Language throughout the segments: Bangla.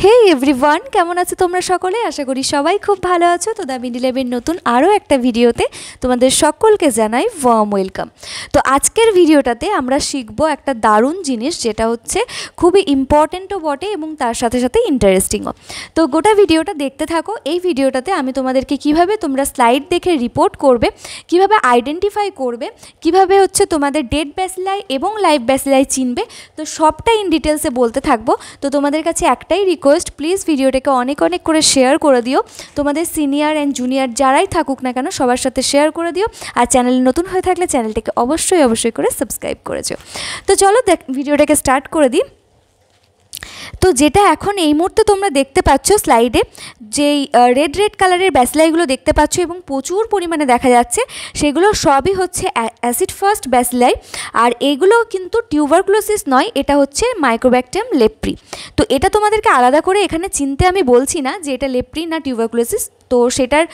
হে এভরিওয়ান, কেমন আছো তোমরা সকলে? আশা করি সবাই খুব ভালো আছো। তো দ্য মিডল লেভেল নতুন আরও একটা ভিডিওতে তোমাদের সকলকে জানাই ওয়ার্ম ওয়েলকাম। তো আজকের ভিডিওটাতে আমরা শিখবো একটা দারুণ জিনিস, যেটা হচ্ছে খুবই ইম্পর্টেন্টও বটে এবং তার সাথে সাথে ইন্টারেস্টিংও। তো গোটা ভিডিওটা দেখতে থাকো। এই ভিডিওটাতে আমি তোমাদেরকে কিভাবে তোমরা স্লাইড দেখে রিপোর্ট করবে, কিভাবে আইডেন্টিফাই করবে, কিভাবে হচ্ছে তোমাদের ডেড ব্যাসিলাই এবং লাইভ ব্যাসিলাই চিনবে, তো সবটা ইন ডিটেলসে বলতে থাকবো। তো তোমাদের কাছে একটাই রিকোয়েস্ট, প্লিজ ভিডিওটাকে অনেক অনেক করে শেয়ার করে দিও। তোমাদের সিনিয়র অ্যান্ড জুনিয়র যারাই থাকুক না কেন সবার সাথে শেয়ার করে দিও। আর চ্যানেলে নতুন হয়ে থাকলে চ্যানেলটাকে অবশ্যই করে সাবস্ক্রাইব করেছো। তো চলো ভিডিওটাকে স্টার্ট করে দিই। তো যেটা এখন এই মুহূর্তে তোমরা দেখতে পাচ্ছ স্লাইডে, যেই রেড কালারের ব্যাসিলাইগুলো দেখতে পাচ্ছ এবং প্রচুর পরিমাণে দেখা যাচ্ছে, সেগুলো সবই হচ্ছে অ্যাসিড ফার্স্ট ব্যাসিলাই। আর এগুলো কিন্তু টিউবারকুলোসিস নয়, এটা হচ্ছে মাইক্রোব্যাকটেরিয়াম লেপ্রি। তো এটা তোমাদেরকে আলাদা করে এখানে চিনতে আমি বলছি না যে এটা লেপ্রি না টিউবারকুলোসিস, তো সেটার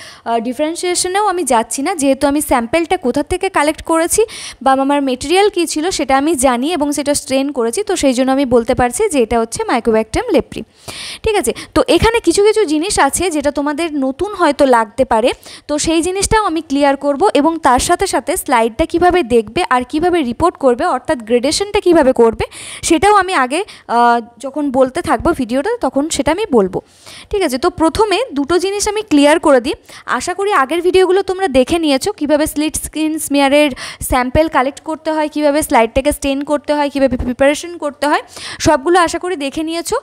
ডিফারেন্সিয়েশনেও আমি যাচ্ছি না, যেহেতু আমি স্যাম্পেলটা কোথা থেকে কালেক্ট করেছি বা আমার মেটেরিয়াল কী ছিল সেটা আমি জানি এবং সেটা স্ট্রেন করেছি। তো সেই জন্য আমি বলতে পারছি যে এটা হচ্ছে মাইক্রোব্যাকটেরিয়াম লেপ্রি। ঠিক আছে, তো এখানে কিছু কিছু জিনিস আছে যেটা তোমাদের নতুন হয়তো লাগতে পারে, তো সেই জিনিসটাও আমি ক্লিয়ার করব এবং তার সাথে সাথে স্লাইডটা কিভাবে দেখবে আর কিভাবে রিপোর্ট করবে, অর্থাৎ গ্রেডেশনটা কিভাবে করবে, সেটাও আমি আগে যখন বলতে থাকবো ভিডিওটা তখন সেটা আমি বলবো। ঠিক আছে, তো প্রথমে দুটো জিনিস আমি ক্লিয়ার করে দিই। আশা করি আগের ভিডিওগুলো তোমরা দেখে নিয়েছো, কিভাবে স্লিট স্ক্রিন স্মিয়ারের স্যাম্পেল কালেক্ট করতে হয়, কিভাবে স্লাইডটাকে স্টেন করতে হয়, কিভাবে প্রিপারেশন করতে হয়, সবগুলো আশা করি দেখে নিয়েছো।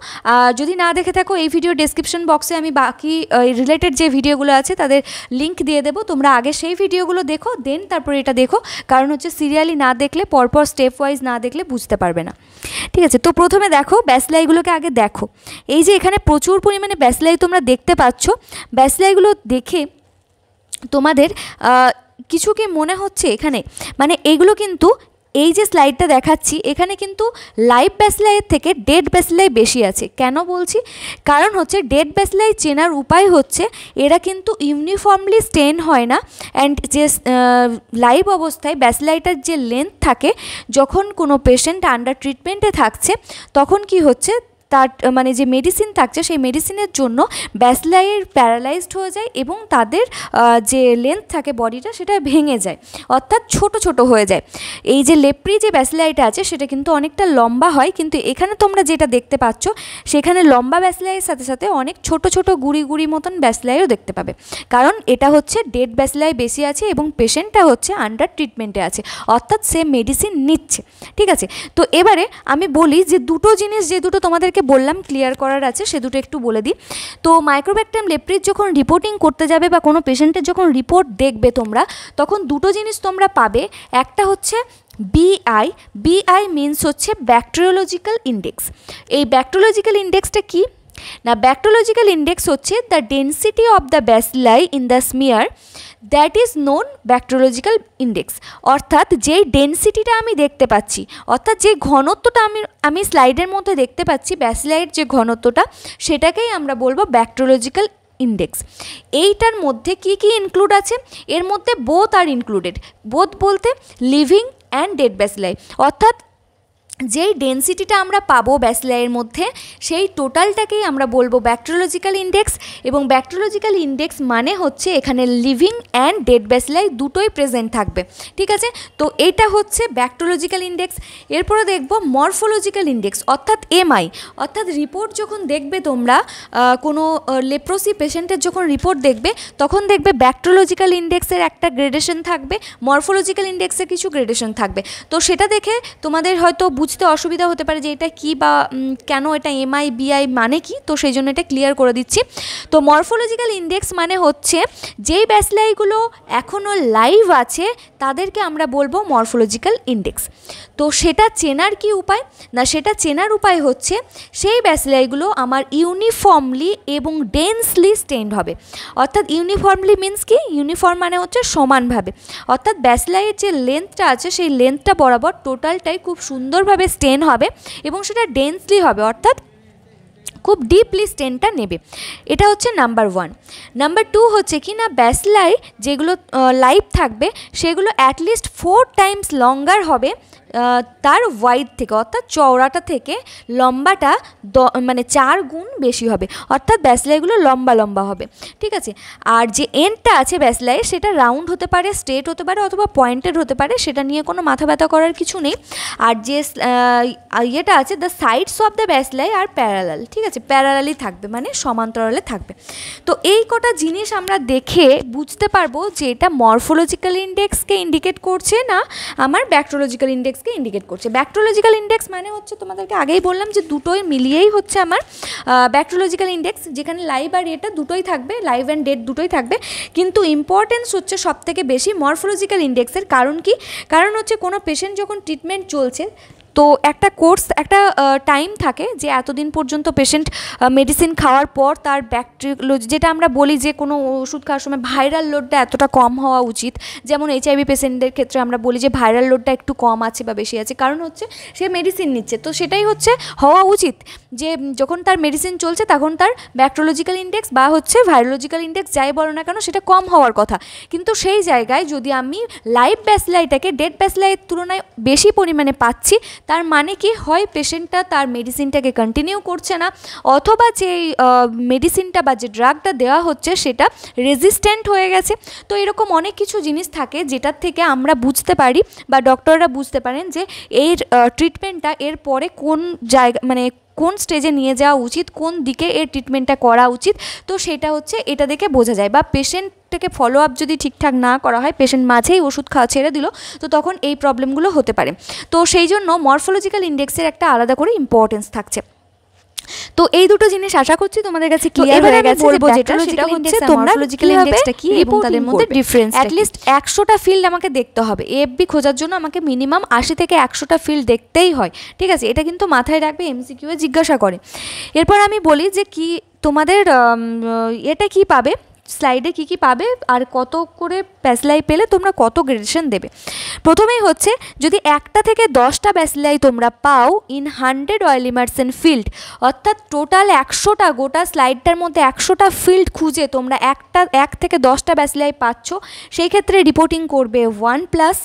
যদি না দেখে থাকো, এই ভিডিও ডেসক্রিপশন বক্সে আমি বাকি রিলেটেড যে ভিডিওগুলো আছে তাদের লিঙ্ক দিয়ে দেবো। তোমরা আগে সেই ভিডিওগুলো দেখো, দেন তারপরে এটা দেখো, কারণ হচ্ছে সিরিয়ালি না দেখলে, পরপর স্টেপ ওয়াইজ না দেখলে বুঝতে পারবে না। ঠিক আছে, তো প্রথমে দেখো ব্যাসিলাইগুলোকে আগে দেখো। এই যে এখানে প্রচুর পরিমাণে ব্যাসিলাই তোমরা দেখতে পাচ্ছ, ব্যাসিলাইগুলো দেখে তোমাদের কিছু কি মনে হচ্ছে এখানে, মানে এইগুলো কিন্তু, এই যে স্লাইডটা দেখাচ্ছি এখানে কিন্তু লাইভ ব্যাসিলাইয়ের থেকে ডেড ব্যাসিলাই বেশি আছে। কেন বলছি? কারণ হচ্ছে ডেড ব্যাসিলাই চেনার উপায় হচ্ছে এরা কিন্তু ইউনিফর্মলি স্টেন হয় না, অ্যান্ড যে লাইভ অবস্থায় ব্যাসিলাইটার যে লেন্থ থাকে, যখন কোনো পেশেন্ট আন্ডার ট্রিটমেন্টে থাকছে তখন কি হচ্ছে, তার মানে যে মেডিসিন থাকছে সেই মেডিসিনের জন্য ব্যাসিলাইয়ের প্যারালাইজড হয়ে যায় এবং তাদের যে লেন্থ থাকে বডিটা সেটা ভেঙে যায়, অর্থাৎ ছোট হয়ে যায়। এই যে লেপ্রি যে ব্যাসিলাইটা আছে সেটা কিন্তু অনেকটা লম্বা হয়, কিন্তু এখানে তোমরা যেটা দেখতে পাচ্ছ সেখানে লম্বা ব্যাসিলাইয়ের সাথে সাথে অনেক ছোট গুড়ি মতন ব্যাসিলাইও দেখতে পাবে, কারণ এটা হচ্ছে ডেড ব্যাসিলাই বেশি আছে এবং পেশেন্টটা হচ্ছে আন্ডার ট্রিটমেন্টে আছে, অর্থাৎ সে মেডিসিন নিচ্ছে। ঠিক আছে, তো এবারে আমি বলি যে দুটো জিনিস, যে দুটো তোমাদেরকে বললাম ক্লিয়ার করার আছে, সে দুটো একটু বলে দিই। তো মাইক্রোব্যাকটেরিয়াম লেপ্রির যখন রিপোর্টিং করতে যাবে বা কোনো পেশেন্টের যখন রিপোর্ট দেখবে তোমরা, তখন দুটো জিনিস তোমরা পাবে। একটা হচ্ছে বিআই মিনস হচ্ছে ব্যাকটেরিওলজিক্যাল ইন্ডেক্স। এই ব্যাকটেরিওলজিক্যাল ইন্ডেক্সটা কি না, ব্যাকটেরিওলজিক্যাল ইন্ডেক্স হচ্ছে the density of the bacilli in the smear, that is known bacteriological index. অর্থাৎ যেই ডেন্সিটিটা আমি দেখতে পাচ্ছি, অর্থাৎ যে ঘনত্বটা আমি স্লাইডের মধ্যে দেখতে পাচ্ছি, ব্যাসিলাইয়ের যে ঘনত্বটা, সেটাকেই আমরা বলবো ব্যাকটেরিওলজিক্যাল ইন্ডেক্স। এইটার মধ্যে কি কি ইনক্লুড আছে? এর মধ্যে বোথ আর ইনক্লুডেড। বোথ বলতে লিভিং অ্যান্ড ডেড ব্যাসিলাই, অর্থাৎ যেই ডেন্সিটিটা আমরা পাবো ব্যাসিলাইয়ের মধ্যে সেই টোটালটাকেই আমরা বলবো ব্যাকটেরিওলজিক্যাল ইন্ডেক্স। এবং ব্যাকটেরিওলজিক্যাল ইন্ডেক্স মানে হচ্ছে এখানে লিভিং অ্যান্ড ডেড ব্যাসিলাই দুটোই প্রেজেন্ট থাকবে। ঠিক আছে, তো এইটা হচ্ছে ব্যাকটেরিওলজিক্যাল ইন্ডেক্স। এরপরে দেখবো মরফোলজিক্যাল ইন্ডেক্স, অর্থাৎ এমআই। অর্থাৎ রিপোর্ট যখন দেখবে তোমরা, কোনো লেপ্রোসি পেশেন্টের যখন রিপোর্ট দেখবে, তখন দেখবে ব্যাকটেরিওলজিক্যাল ইন্ডেক্সের একটা গ্রেডেশন থাকবে, মরফোলজিক্যাল ইন্ডেক্সের কিছু গ্রেডেশন থাকবে। তো সেটা দেখে তোমাদের হয়তো বুঝতে অসুবিধা হতে পারে যে এটা কি বা কেন এটা এমআই বিআই মানে কি, তো সেই জন্য এটা ক্লিয়ার করে দিচ্ছি। তো মরফোলজিক্যাল ইন্ডেক্স মানে হচ্ছে যেই ব্যাসিলাইগুলো এখনও লাইভ আছে তাদেরকে আমরা বলবো মরফোলজিক্যাল ইন্ডেক্স। তো সেটা চেনার কি উপায় না, সেটা চেনার উপায় হচ্ছে সেই ব্যাসিলাইগুলো আমার ইউনিফর্মলি এবং ডেন্সলি স্টেন্ড হবে। অর্থাৎ ইউনিফর্মলি মিন্স কি, ইউনিফর্ম মানে হচ্ছে সমানভাবে, অর্থাৎ ব্যাসিলাইয়ের যে লেন্থটা আছে সেই লেন্থটা বরাবর টোটালটাই খুব সুন্দরভাবে স্টেন হবে এবং সেটা ডেন্সলি হবে, অর্থাৎ খুব ডিপলি স্টেনটা নেবে। এটা হচ্ছে নাম্বার 1। নাম্বার 2 হচ্ছে কি না, ব্যাসিলাই যেগুলো লাইভ থাকবে সেগুলো অ্যাটলিস্ট 4 টাইমস লঙ্গার হবে তার ওয়াইড থেকে, অর্থাৎ চওড়াটা থেকে লম্বাটা মানে 4 গুণ বেশি হবে, অর্থাৎ ব্যাসলাইগুলো লম্বা লম্বা হবে, ঠিক আছে। আর যে এন্ডটা আছে ব্যাসলাইয়ের সেটা রাউন্ড হতে পারে, স্ট্রেট হতে পারে অথবা পয়েন্টেড হতে পারে, সেটা নিয়ে কোনো মাথা ব্যথা করার কিছু নেই। আর যে ইয়েটা আছে দ্য সাইডস অফ দ্য ব্যাসলাই আর প্যারালাল, ঠিক আছে, প্যারালালই থাকবে মানে সমান্তরালে থাকবে। তো এই কটা জিনিস আমরা দেখে বুঝতে পারবো যে এটা মরফোলজিক্যাল ইন্ডেক্সকে ইন্ডিকেট করছে না আমার ব্যাকটেরিওলজিক্যাল ইন্ডেক্সকে ইন্ডিকেট করছে। ব্যাকটেরিওলজিক্যাল ইন্ডেক্স মানে হচ্ছে তোমাদেরকে আগেই বললাম যে দুটোই মিলিয়েই হচ্ছে আমার ব্যাকটেরিওলজিক্যাল ইন্ডেক্স, যেখানে লাইভ আর এটা দুটোই থাকবে, লাইভ অ্যান্ড ডেড দুটোই থাকবে, কিন্তু ইম্পর্টেন্স হচ্ছে সবথেকে বেশি মরফোলজিক্যাল ইন্ডেক্সের। কারণ কি? কারণ হচ্ছে কোনো পেশেন্ট যখন ট্রিটমেন্ট চলছে তো একটা কোর্স, একটা টাইম থাকে যে এতদিন পর্যন্ত পেশেন্ট মেডিসিন খাওয়ার পর তার ব্যাকটেরিওলজি, যেটা আমরা বলি যে কোনো ওষুধ খাওয়ার সময় ভাইরাল লোডটা এতটা কম হওয়া উচিত, যেমন এইচআইভি পেশেন্টদের ক্ষেত্রে আমরা বলি যে ভাইরাল লোডটা একটু কম আছে বা বেশি আছে, কারণ হচ্ছে সে মেডিসিন নিচ্ছে, তো সেটাই হচ্ছে হওয়া উচিত যে যখন তার মেডিসিন চলছে তখন তার ব্যাকটেরিওলজিক্যাল ইন্ডেক্স বা হচ্ছে ভাইরোলজিক্যাল ইন্ডেক্স যাই বলো না কেন সেটা কম হওয়ার কথা। কিন্তু সেই জায়গায় যদি আমি লাইভ ব্যাসিলাইটাকে ডেড ব্যাসিলাইয়ের তুলনায় বেশি পরিমাণে পাচ্ছি, তার মানে কি হয় পেশেন্টটা তার মেডিসিনটাকে কন্টিনিউ করছে না, অথবা যে মেডিসিনটা বা যে ড্রাগটা দেওয়া হচ্ছে সেটা রেজিস্ট্যান্ট হয়ে গেছে। তো এরকম অনেক কিছু জিনিস থাকে যেটার থেকে আমরা বুঝতে পারি বা ডক্টররা বুঝতে পারেন যে এর ট্রিটমেন্টটা এর পরে কোন জায়গা মানে কোন স্টেজে নিয়ে যাওয়া উচিত, কোন দিকে এর ট্রিটমেন্টটা করা উচিত। তো সেটা হচ্ছে এটা দেখে বোঝা যায়। বা পেশেন্টটাকে ফলো আপ যদি ঠিকঠাক না করা হয়, পেশেন্ট মাঝেই ওষুধ খাওয়া ছেড়ে দিল, তো তখন এই প্রবলেমগুলো হতে পারে। তো সেই জন্য মরফোলজিক্যাল ইন্ডেক্সের একটা আলাদা করে ইম্পর্টেন্স থাকছে। তো এই দুটো জিনিস আশা করছি তোমাদের কাছে ক্লিয়ার হয়ে গেছে। বলবো যেটা সেটা হচ্ছে তোমরা মরফোলজিক্যাল ইন্ডেক্সটা কি এবং তাদের মধ্যে ডিফারেন্স, অ্যাট লিস্ট 100টা ফিল্ড আমাকে দেখতে হবে। এএফবি খোঁজার জন্য আমাকে মিনিমাম 80 থেকে 100টা ফিল্ড দেখতেই হয়, ঠিক আছে। এটা কিন্তু মাথায় রাখবে, এমসিকিউ এ জিজ্ঞাসা করে। এরপর আমি বলি যে কি তোমাদের এটা কি পাবে, স্লাইডে কি কি পাবে আর কত করে ব্যাসিলাই পেলে তোমরা কত গ্রেডেশন দেবে। প্রথমেই হচ্ছে যদি 1টা থেকে 10টা ব্যাসিলাই তোমরা পাও ইন 100 অয়েল ইমার্সেন ফিল্ড, অর্থাৎ টোটাল 100টা, গোটা স্লাইডটার মধ্যে 100টা ফিল্ড খুঁজে তোমরা 1 থেকে 10টা ব্যাসিলাই পাচ্ছ, সেই ক্ষেত্রে রিপোর্টিং করবে 1+।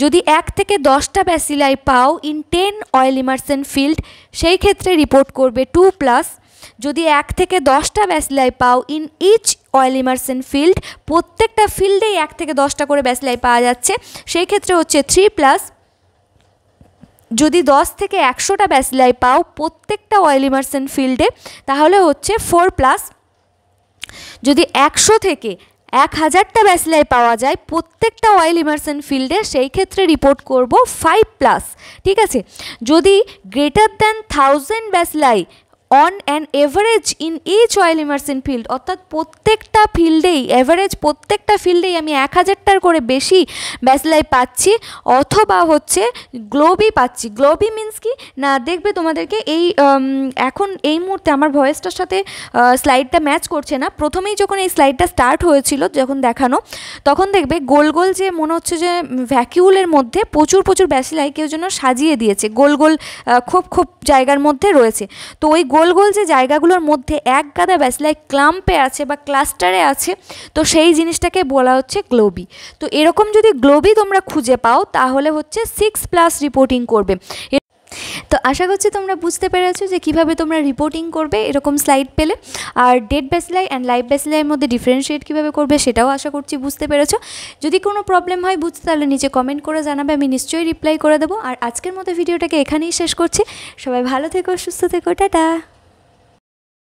যদি 1 থেকে 10টা ব্যাসিলাই পাও ইন 10 অয়েল ইমার্সেন ফিল্ড, সেই ক্ষেত্রে রিপোর্ট করবে 2+। যদি 1 থেকে 10টা ব্যাসিলাই পাও in each oil immersion field, প্রত্যেকটা ফিল্ডেই 1 থেকে 10টা করে ব্যাসিলাই পাওয়া যাচ্ছে, সেই ক্ষেত্রে হচ্ছে 3+। যদি 10 থেকে 100টা ব্যাসিলাই পাও প্রত্যেকটা অয়েল ইমার্সেন ফিল্ডে, তাহলে হচ্ছে 4+। যদি 100 থেকে 1000টা ব্যাসিলাই পাওয়া যায় প্রত্যেকটা অয়েল ইমার্সেন ফিল্ডে, সেই ক্ষেত্রে রিপোর্ট করব 5+, ঠিক আছে। যদি greater than 1000 basically on an average in each oil immersion field, অর্থাৎ প্রত্যেকটা ফিল্ডেই এভারেজ প্রত্যেকটা ফিল্ডেই আমি 1000টার করে বেশি ব্যাসিলাই পাচ্ছি, অথবা হচ্ছে গ্লোবি পাচ্ছি। গ্লোবি মিন্স কি না, দেখবে তোমাদেরকে এই এখন এই মুহূর্তে আমার ভয়েসটার সাথে স্লাইডটা ম্যাচ করছে না। প্রথমেই যখন এই স্লাইডটা স্টার্ট হয়েছিল, যখন দেখানো, তখন দেখবে গোল গোল যে মনে হচ্ছে যে ভ্যাকিউলের মধ্যে প্রচুর প্রচুর ব্যাসিলাই কেউ যেন সাজিয়ে দিয়েছে, গোল গোল খোপ খোপ জায়গার মধ্যে রয়েছে। তো ওই গোল গোল যে জায়গাগুলোর মধ্যে এক গাদা ব্যাসিলাই ক্লাম্পে আছে বা ক্লাস্টারে আছে, তো সেই জিনিসটাকে বলা হচ্ছে গ্লোবি। তো এরকম যদি গ্লোবি তোমরা খুঁজে পাও তাহলে হচ্ছে 6+ রিপোর্টিং করবে। তো আশা করছি তোমরা বুঝতে পেরেছো যে কীভাবে তোমরা রিপোর্টিং করবে এরকম স্লাইড পেলে। আর ডেড ব্যাসিলাই অ্যান্ড লাইভ ব্যাসিলাইয়ের মধ্যে ডিফারেন্সিয়েট কীভাবে করবে সেটাও আশা করছি বুঝতে পেরেছো। যদি কোনো প্রবলেম হয় বুঝতে, তাহলে নিচে কমেন্ট করে জানাবে, আমি নিশ্চয়ই রিপ্লাই করে দেবো। আর আজকের মতো ভিডিওটাকে এখানেই শেষ করছি। সবাই ভালো থেকো, সুস্থ থেকো, টাটা।